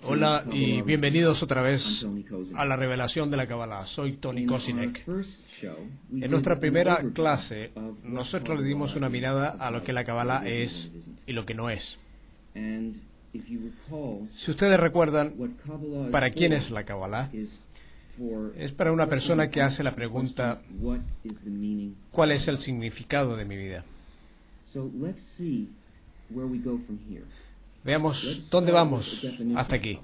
Hola y bienvenidos otra vez a la revelación de la Kabbalah. Soy Tony Kosinek. En nuestra primera clase, nosotros le dimos una mirada a lo que la Kabbalah es y lo que no es. Si ustedes recuerdan, ¿para quién es la Kabbalah? Es para una persona que hace la pregunta, ¿cuál es el significado de mi vida? Veamos dónde vamos hasta aquí.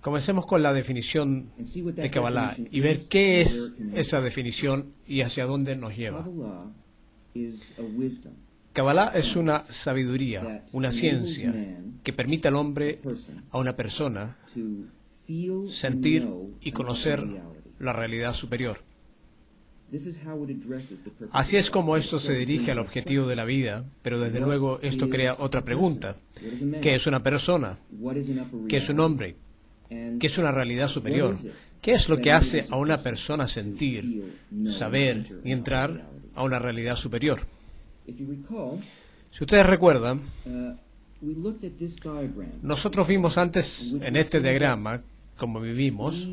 Comencemos con la definición de Kabbalah y ver qué es esa definición y hacia dónde nos lleva. Kabbalah es una sabiduría, una ciencia que permite al hombre, a una persona, sentir y conocer la realidad superior. Así es como esto se dirige al objetivo de la vida, pero desde luego esto crea otra pregunta. ¿Qué es una persona? ¿Qué es un hombre? ¿Qué es una realidad superior? ¿Qué es lo que hace a una persona sentir, saber y entrar a una realidad superior? Si ustedes recuerdan, nosotros vimos antes en este diagrama cómo vivimos,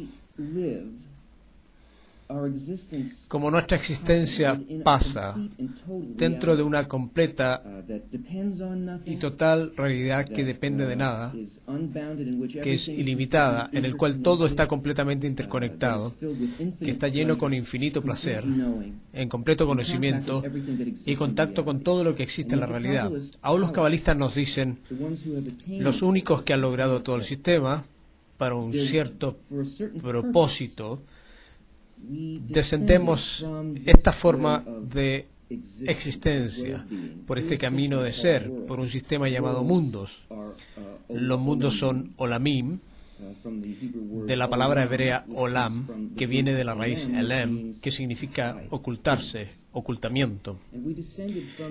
como nuestra existencia pasa dentro de una completa y total realidad que depende de nada, que es ilimitada, en el cual todo está completamente interconectado, que está lleno con infinito placer, en completo conocimiento y contacto con todo lo que existe en la realidad. Aún los cabalistas nos dicen, los únicos que han logrado todo el sistema, para un cierto propósito, descendemos esta forma de existencia por este camino de ser, por un sistema llamado mundos. Los mundos son olamim, de la palabra hebrea olam, que viene de la raíz elem, que significa ocultarse, ocultamiento.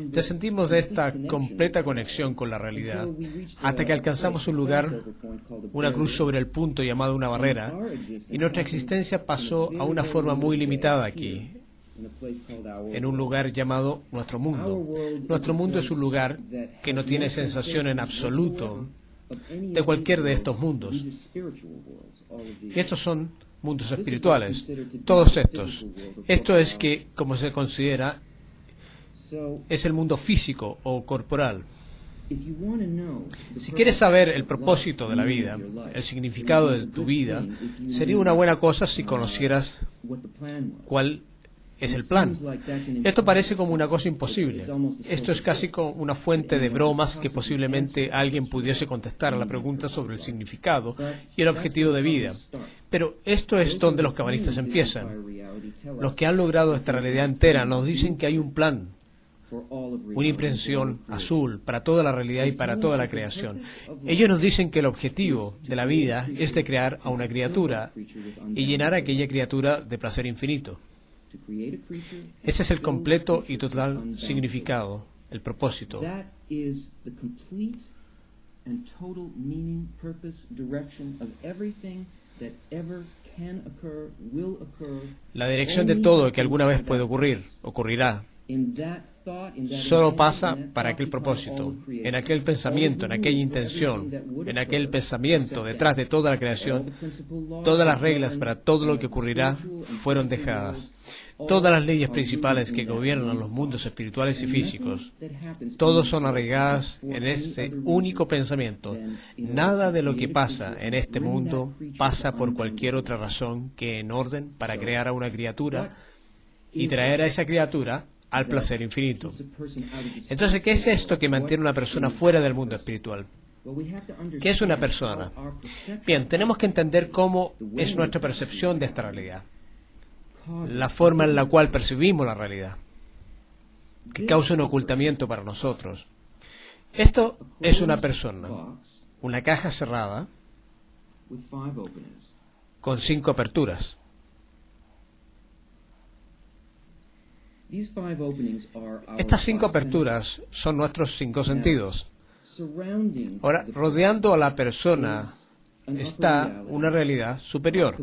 Descendimos de esta completa conexión con la realidad hasta que alcanzamos un lugar, una cruz sobre el punto llamado una barrera, y nuestra existencia pasó a una forma muy limitada aquí, en un lugar llamado nuestro mundo. Nuestro mundo es un lugar que no tiene sensación en absoluto de cualquier de estos mundos. Y estos son mundos espirituales, todos estos. Esto es que, como se considera, es el mundo físico o corporal. Si quieres saber el propósito de la vida, el significado de tu vida, sería una buena cosa si conocieras cuál es el plan. Esto parece como una cosa imposible. Esto es casi como una fuente de bromas que posiblemente alguien pudiese contestar a la pregunta sobre el significado y el objetivo de vida. Pero esto es donde los cabalistas empiezan. Los que han logrado esta realidad entera nos dicen que hay un plan, una impresión azul para toda la realidad y para toda la creación. Ellos nos dicen que el objetivo de la vida es de crear a una criatura y llenar a aquella criatura de placer infinito. Ese es el completo y total significado, el propósito. La dirección de todo que alguna vez puede ocurrir, ocurrirá. Solo pasa para aquel propósito, en aquel pensamiento, en aquella intención, en aquel pensamiento detrás de toda la creación. Todas las reglas para todo lo que ocurrirá fueron dejadas. Todas las leyes principales que gobiernan los mundos espirituales y físicos, todos son arraigadas en ese único pensamiento. Nada de lo que pasa en este mundo pasa por cualquier otra razón que en orden para crear a una criatura y traer a esa criatura al placer infinito. Entonces, ¿qué es esto que mantiene a una persona fuera del mundo espiritual? ¿Qué es una persona? Bien, tenemos que entender cómo es nuestra percepción de esta realidad, la forma en la cual percibimos la realidad, que causa un ocultamiento para nosotros. Esto es una persona, una caja cerrada con 5 aperturas. Estas 5 aperturas son nuestros 5 sentidos. Ahora, rodeando a la persona está una realidad superior,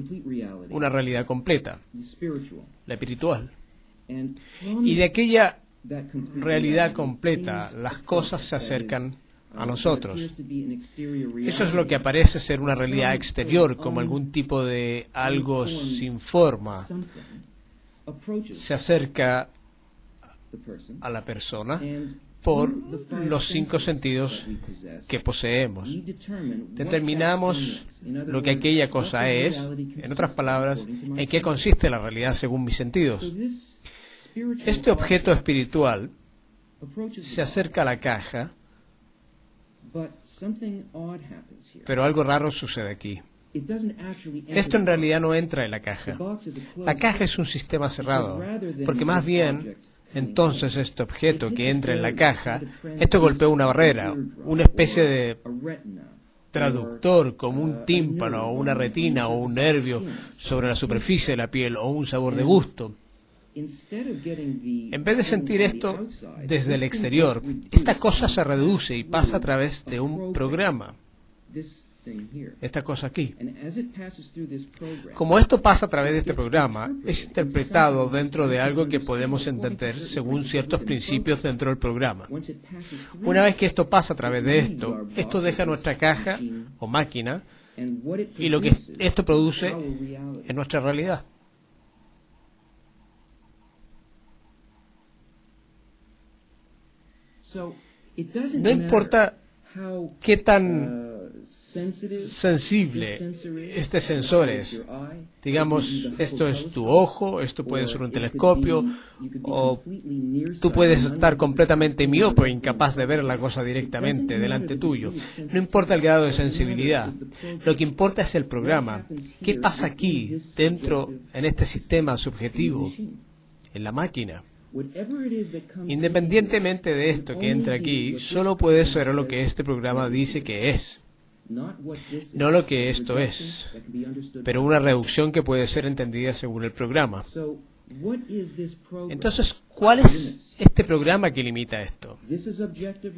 una realidad completa, la espiritual. Y de aquella realidad completa, las cosas se acercan a nosotros. Eso es lo que parece ser una realidad exterior, como algún tipo de algo sin forma. Se acerca a la persona por los 5 sentidos que poseemos. Determinamos lo que aquella cosa es, en otras palabras, en qué consiste la realidad según mis sentidos. Este objeto espiritual se acerca a la caja, pero algo raro sucede aquí. Esto en realidad no entra en la caja. La caja es un sistema cerrado, porque más bien, entonces este objeto que entra en la caja, esto golpea una barrera, una especie de traductor, como un tímpano, o una retina, o un nervio sobre la superficie de la piel, o un sabor de gusto. En vez de sentir esto desde el exterior, esta cosa se reduce y pasa a través de un programa. Esta cosa aquí. Como esto pasa a través de este programa, es interpretado dentro de algo que podemos entender según ciertos principios dentro del programa. Una vez que esto pasa a través de esto, esto deja nuestra caja o máquina y lo que esto produce es nuestra realidad. No importa qué tan sensible este sensor es. Digamos, esto es tu ojo, esto puede ser un telescopio, o tú puedes estar completamente miope e incapaz de ver la cosa directamente delante tuyo. No importa el grado de sensibilidad. Lo que importa es el programa. ¿Qué pasa aquí, dentro, en este sistema subjetivo, en la máquina? Independientemente de esto que entra aquí, solo puede ser lo que este programa dice que es. No lo que esto es, pero una reducción que puede ser entendida según el programa. Entonces, ¿cuál es este programa que limita esto?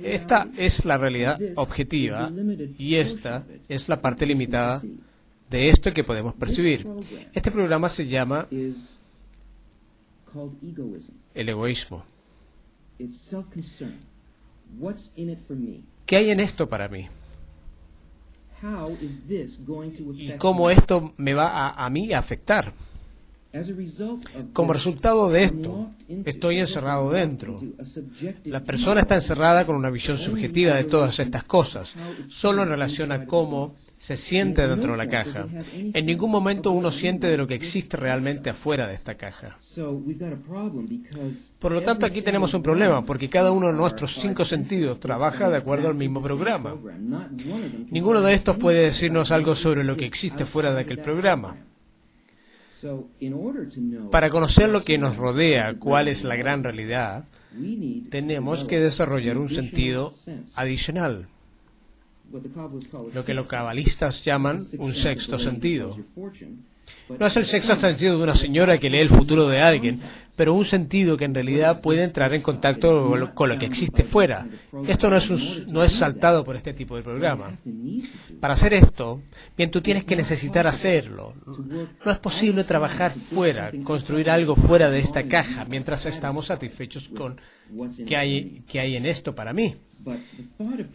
Esta es la realidad objetiva y esta es la parte limitada de esto que podemos percibir. Este programa se llama el egoísmo. ¿Qué hay en esto para mí? ¿Y cómo esto me va a mí a afectar? Como resultado de esto, estoy encerrado dentro. La persona está encerrada con una visión subjetiva de todas estas cosas, solo en relación a cómo se siente dentro de la caja. En ningún momento uno siente de lo que existe realmente afuera de esta caja. Por lo tanto, aquí tenemos un problema, porque cada uno de nuestros 5 sentidos trabaja de acuerdo al mismo programa. Ninguno de estos puede decirnos algo sobre lo que existe fuera de aquel programa. Para conocer lo que nos rodea, cuál es la gran realidad, tenemos que desarrollar un sentido adicional, lo que los cabalistas llaman un sexto sentido. No es el sexto sentido de una señora que lee el futuro de alguien, pero un sentido que en realidad puede entrar en contacto con lo que existe fuera. Esto no es saltado por este tipo de programa. Para hacer esto, bien, tú tienes que necesitar hacerlo. No es posible trabajar fuera, construir algo fuera de esta caja, mientras estamos satisfechos con qué hay en esto para mí.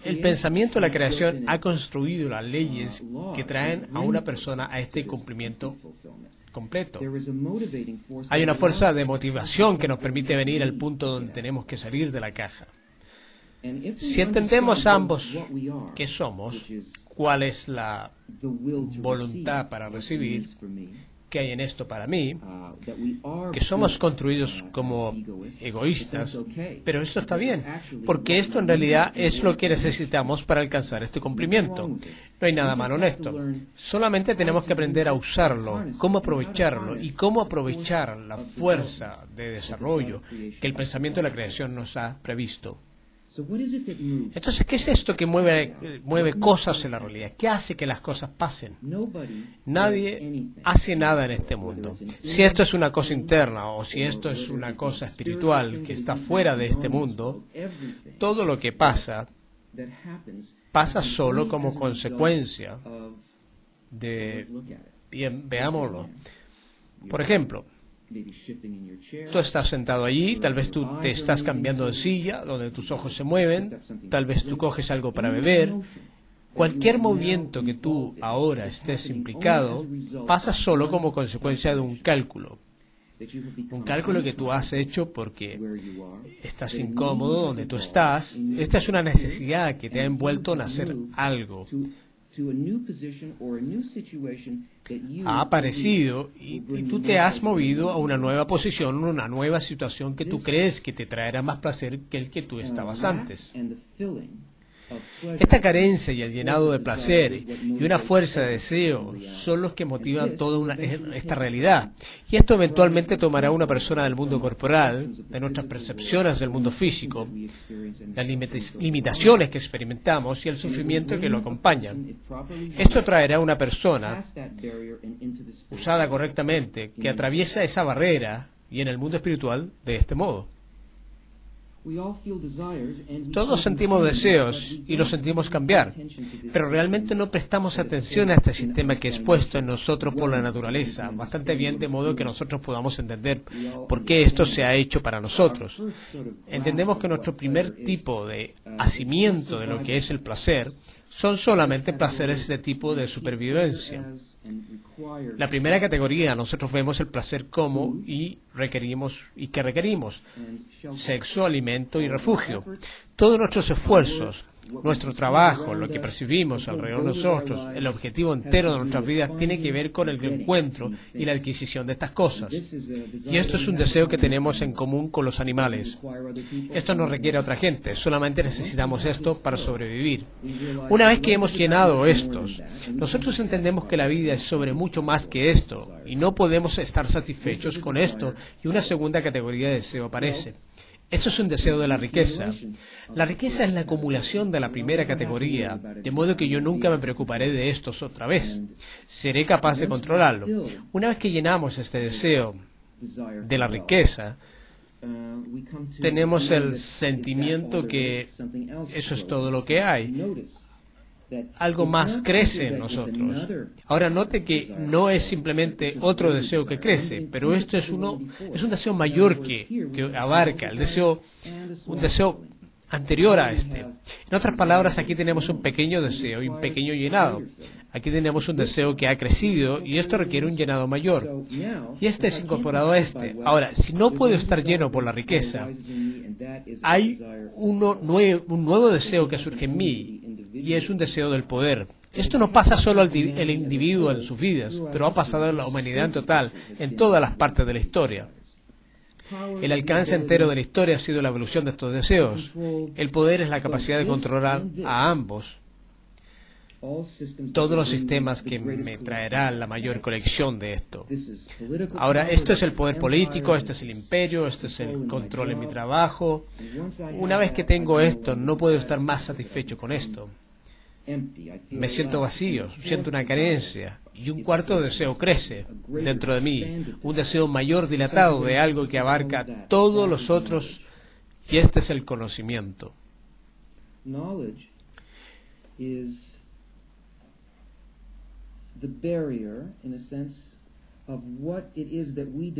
El pensamiento de la creación ha construido las leyes que traen a una persona a este cumplimiento completo. Hay una fuerza de motivación que nos permite venir al punto donde tenemos que salir de la caja. Si entendemos ambos qué somos, cuál es la voluntad para recibir, qué hay en esto para mí, que somos construidos como egoístas, pero esto está bien, porque esto en realidad es lo que necesitamos para alcanzar este cumplimiento. No hay nada malo en esto. Solamente tenemos que aprender a usarlo, cómo aprovecharlo y cómo aprovechar la fuerza de desarrollo que el pensamiento de la creación nos ha previsto. Entonces, ¿qué es esto que mueve cosas en la realidad? ¿Qué hace que las cosas pasen? Nadie hace nada en este mundo. Si esto es una cosa interna o si esto es una cosa espiritual que está fuera de este mundo, todo lo que pasa solo como consecuencia de... Bien, veámoslo. Por ejemplo, Tú estás sentado allí, tal vez tú te estás cambiando de silla, donde tus ojos se mueven, tal vez tú coges algo para beber. Cualquier movimiento que tú ahora estés implicado pasa solo como consecuencia de un cálculo. Un cálculo que tú has hecho porque estás incómodo donde tú estás. Esta es una necesidad que te ha envuelto en hacer algo. Ha aparecido y tú te has movido a una nueva posición, una nueva situación que tú crees que te traerá más placer que el que tú estabas antes. Esta carencia y el llenado de placer y una fuerza de deseo son los que motivan toda esta realidad. Y esto eventualmente tomará a una persona del mundo corporal, de nuestras percepciones del mundo físico, las limitaciones que experimentamos y el sufrimiento que lo acompañan. Esto traerá a una persona, usada correctamente, que atraviesa esa barrera y en el mundo espiritual de este modo. Todos sentimos deseos y los sentimos cambiar, pero realmente no prestamos atención a este sistema que es puesto en nosotros por la naturaleza bastante bien, de modo que nosotros podamos entender por qué esto se ha hecho para nosotros. Entendemos que nuestro primer tipo de asimiento de lo que es el placer son solamente placeres de tipo de supervivencia. La primera categoría, nosotros vemos el placer como y que requerimos: sexo, alimento y refugio. Todos nuestros esfuerzos, nuestro trabajo, lo que percibimos alrededor de nosotros, el objetivo entero de nuestras vidas tiene que ver con el encuentro y la adquisición de estas cosas. Y esto es un deseo que tenemos en común con los animales. Esto no requiere a otra gente, solamente necesitamos esto para sobrevivir. Una vez que hemos llenado estos, nosotros entendemos que la vida es sobre mucho más que esto, y no podemos estar satisfechos con esto, y una segunda categoría de deseo aparece. Esto es un deseo de la riqueza. La riqueza es la acumulación de la primera categoría, de modo que yo nunca me preocuparé de estos otra vez. Seré capaz de controlarlo. Una vez que llenamos este deseo de la riqueza, tenemos el sentimiento que eso es todo lo que hay. Algo más crece en nosotros. Ahora note que no es simplemente otro deseo que crece, pero esto es un deseo mayor que abarca un deseo anterior a este. En otras palabras, aquí tenemos un pequeño deseo y un pequeño llenado. Aquí tenemos un deseo que ha crecido y esto requiere un llenado mayor. Y este es incorporado a este. Ahora, si no puedo estar lleno por la riqueza, hay un nuevo deseo que surge en mí, y es un deseo del poder. Esto no pasa solo al individuo en sus vidas, pero ha pasado en la humanidad en total, en todas las partes de la historia. El alcance entero de la historia ha sido la evolución de estos deseos. El poder es la capacidad de controlar a ambos. Todos los sistemas que me traerán la mayor colección de esto. Ahora, esto es el poder político, este es el imperio, este es el control en mi trabajo. Una vez que tengo esto, no puedo estar más satisfecho con esto. Me siento vacío, siento una carencia, y un cuarto deseo crece dentro de mí, un deseo mayor dilatado de algo que abarca todos los otros, y este es el conocimiento.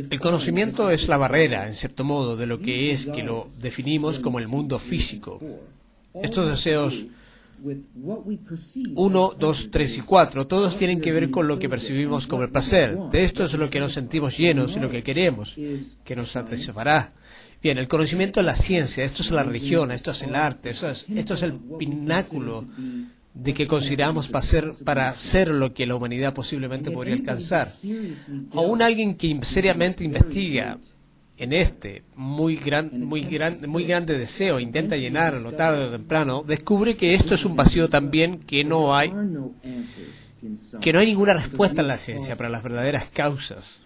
El conocimiento es la barrera, en cierto modo, de lo que es que lo definimos como el mundo físico. Estos deseos 1, 2, 3 y 4, todos tienen que ver con lo que percibimos como el placer. De esto es lo que nos sentimos llenos y lo que queremos, que nos satisfará. Bien, el conocimiento es la ciencia, esto es la religión, esto es el arte, esto es el pináculo de que consideramos para ser lo que la humanidad posiblemente podría alcanzar. Aún alguien que seriamente investiga en este muy grande deseo, intenta llenarlo tarde o temprano, descubre que esto es un vacío también, que no hay ninguna respuesta en la ciencia para las verdaderas causas.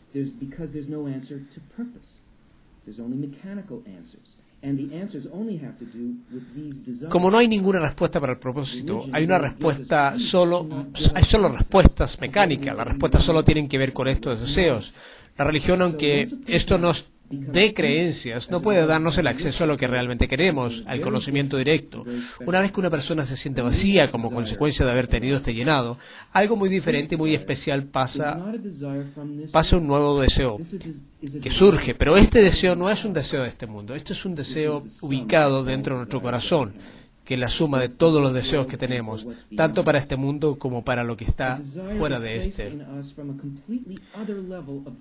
Como no hay ninguna respuesta para el propósito, hay solo respuestas mecánicas. Las respuestas solo tienen que ver con estos deseos. La religión, aunque esto nos de creencias no puede darnos el acceso a lo que realmente queremos, al conocimiento directo. Una vez que una persona se siente vacía como consecuencia de haber tenido este llenado, algo muy diferente y muy especial pasa un nuevo deseo que surge. Pero este deseo no es un deseo de este mundo, este es un deseo ubicado dentro de nuestro corazón, que es la suma de todos los deseos que tenemos, tanto para este mundo como para lo que está fuera de este.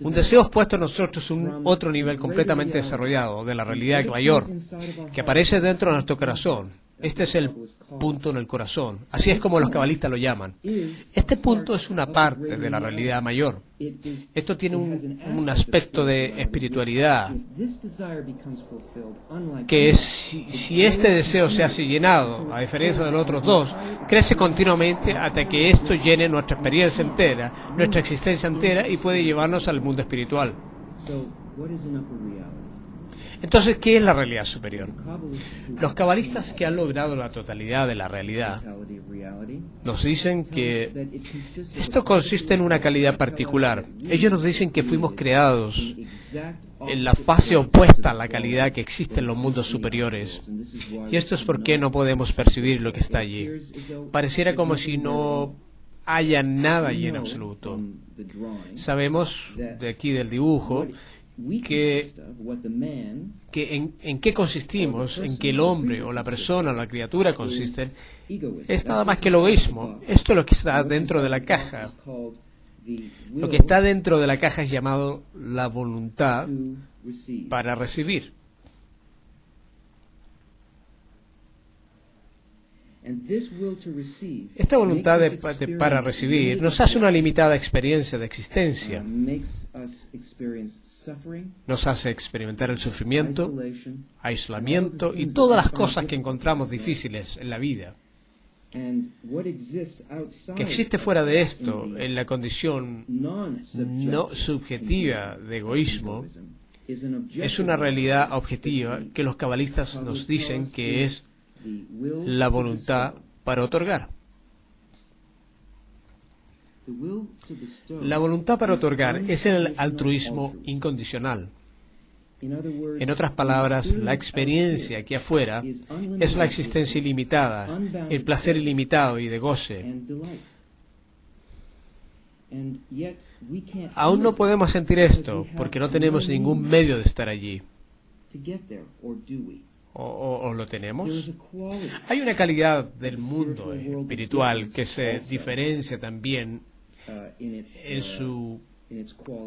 Un deseo expuesto a nosotros, un otro nivel completamente desarrollado de la realidad mayor, que aparece dentro de nuestro corazón. Este es el punto en el corazón. Así es como los cabalistas lo llaman. Este punto es una parte de la realidad mayor. Esto tiene un aspecto de espiritualidad, que es, si este deseo se hace llenado, a diferencia de los otros dos, crece continuamente hasta que esto llene nuestra experiencia entera, nuestra existencia entera, y puede llevarnos al mundo espiritual. Entonces, ¿qué es la realidad superior? Los cabalistas que han logrado la totalidad de la realidad nos dicen que esto consiste en una calidad particular. Ellos nos dicen que fuimos creados en la fase opuesta a la calidad que existe en los mundos superiores. Y esto es porque no podemos percibir lo que está allí. Pareciera como si no haya nada allí en absoluto. Sabemos de aquí del dibujo que en qué consistimos, en que el hombre o la persona o la criatura consisten, es nada más que el egoísmo. Esto es lo que está dentro de la caja. Lo que está dentro de la caja es llamado la voluntad para recibir. Esta voluntad para recibir nos hace una limitada experiencia de existencia. Nos hace experimentar el sufrimiento, aislamiento y todas las cosas que encontramos difíciles en la vida. Que existe fuera de esto, en la condición no subjetiva de egoísmo, es una realidad objetiva que los cabalistas nos dicen que es la voluntad para otorgar. La voluntad para otorgar es el altruismo incondicional. En otras palabras, la experiencia aquí afuera es la existencia ilimitada, el placer ilimitado y de goce. Aún no podemos sentir esto porque no tenemos ningún medio de estar allí. ¿O lo tenemos? Hay una calidad del mundo espiritual que se diferencia también en su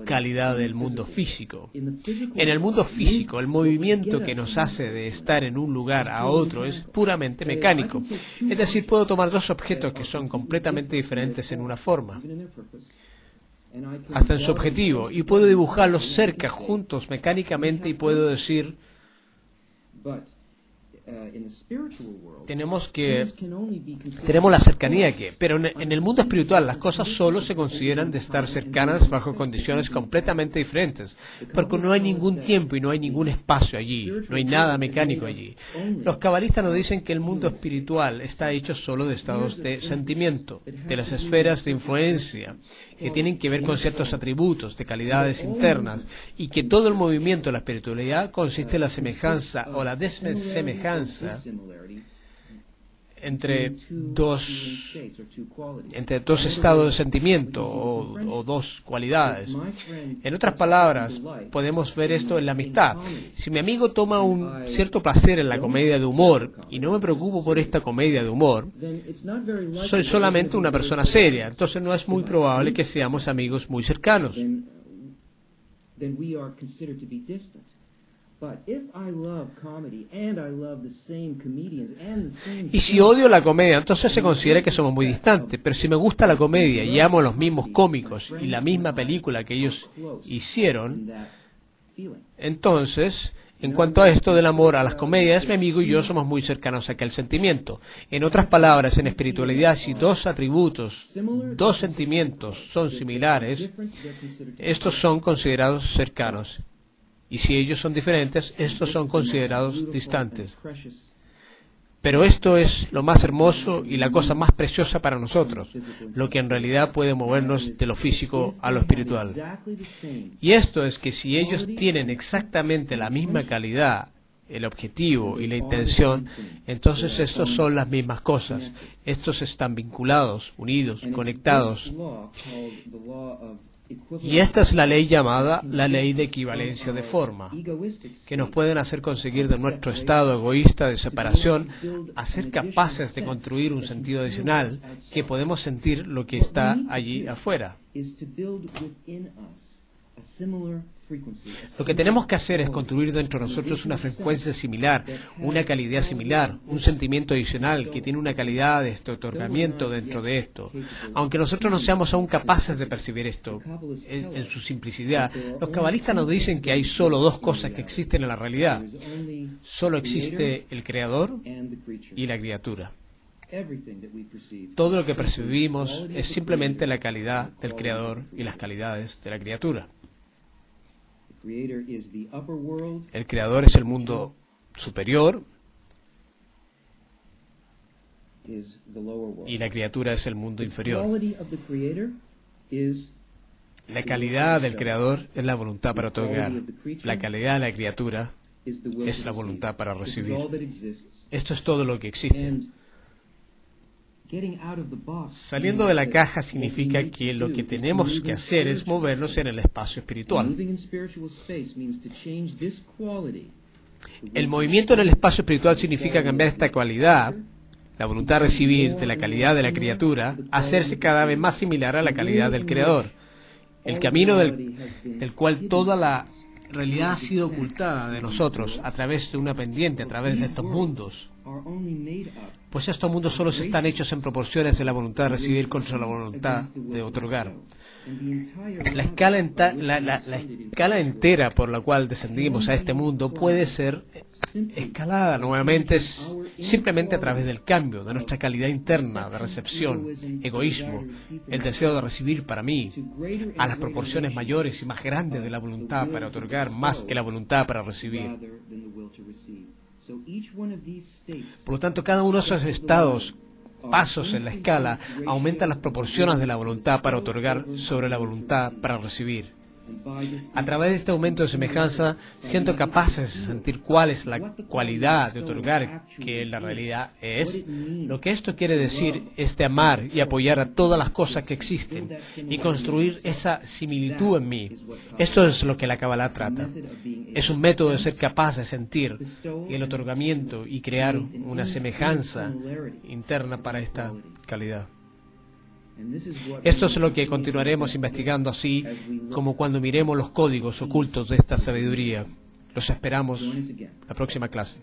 calidad del mundo físico. En el mundo físico, el movimiento que nos hace de estar en un lugar a otro es puramente mecánico. Es decir, puedo tomar dos objetos que son completamente diferentes en una forma, hasta en su objetivo, y puedo dibujarlos cerca, juntos, mecánicamente, y puedo decir, tenemos la cercanía pero en el mundo espiritual las cosas solo se consideran de estar cercanas bajo condiciones completamente diferentes, porque no hay ningún tiempo y no hay ningún espacio allí, no hay nada mecánico allí. Los cabalistas nos dicen que el mundo espiritual está hecho solo de estados de sentimiento, de las esferas de influencia, que tienen que ver con ciertos atributos, de calidades internas, y que todo el movimiento de la espiritualidad consiste en la semejanza o la desemejanza entre dos estados de sentimiento o dos cualidades. En otras palabras, podemos ver esto en la amistad. Si mi amigo toma un cierto placer en la comedia de humor y no me preocupo por esta comedia de humor, soy solamente una persona seria. Entonces no es muy probable que seamos amigos muy cercanos. Y si odio la comedia, entonces se considera que somos muy distantes. Pero si me gusta la comedia y amo a los mismos cómicos y la misma película que ellos hicieron, entonces, en cuanto a esto del amor a las comedias, mi amigo y yo somos muy cercanos a aquel sentimiento. En otras palabras, en espiritualidad, si dos atributos, dos sentimientos son similares, estos son considerados cercanos. Y si ellos son diferentes, estos son considerados distantes. Pero esto es lo más hermoso y la cosa más preciosa para nosotros, lo que en realidad puede movernos de lo físico a lo espiritual. Y esto es que si ellos tienen exactamente la misma calidad, el objetivo y la intención, entonces estos son las mismas cosas. Estos están vinculados, unidos, conectados. Y esta es la ley llamada la ley de equivalencia de forma, que nos pueden hacer conseguir de nuestro estado egoísta de separación a ser capaces de construir un sentido adicional, que podemos sentir lo que está allí afuera. Lo que tenemos que hacer es construir dentro de nosotros una frecuencia similar, una calidad similar, un sentimiento adicional que tiene una calidad de este otorgamiento dentro de esto. Aunque nosotros no seamos aún capaces de percibir esto en su simplicidad, los cabalistas nos dicen que hay solo dos cosas que existen en la realidad. Solo existe el Creador y la criatura. Todo lo que percibimos es simplemente la calidad del Creador y las calidades de la criatura. El Creador es el mundo superior y la criatura es el mundo inferior. La calidad del Creador es la voluntad para otorgar. La calidad de la criatura es la voluntad para recibir. Esto es todo lo que existe. Saliendo de la caja significa que lo que tenemos que hacer es movernos en el espacio espiritual. El movimiento en el espacio espiritual significa cambiar esta cualidad, la voluntad de recibir, de la calidad de la criatura, hacerse cada vez más similar a la calidad del Creador. El camino del cual toda la realidad ha sido ocultada de nosotros a través de una pendiente, a través de estos mundos. Pues estos mundos solo están hechos en proporciones de la voluntad de recibir contra la voluntad de otorgar. La escala entera por la cual descendimos a este mundo puede ser escalada nuevamente simplemente a través del cambio de nuestra calidad interna de recepción, egoísmo, el deseo de recibir para mí, a las proporciones mayores y más grandes de la voluntad para otorgar más que la voluntad para recibir. Por lo tanto, cada uno de esos estados, pasos en la escala, aumenta las proporciones de la voluntad para otorgar sobre la voluntad para recibir. A través de este aumento de semejanza, siento capaces de sentir cuál es la cualidad de otorgar que la realidad es. Lo que esto quiere decir es de amar y apoyar a todas las cosas que existen y construir esa similitud en mí. Esto es lo que la Kabbalah trata. Es un método de ser capaz de sentir el otorgamiento y crear una semejanza interna para esta calidad. Esto es lo que continuaremos investigando, así como cuando miremos los códigos ocultos de esta sabiduría. Los esperamos la próxima clase.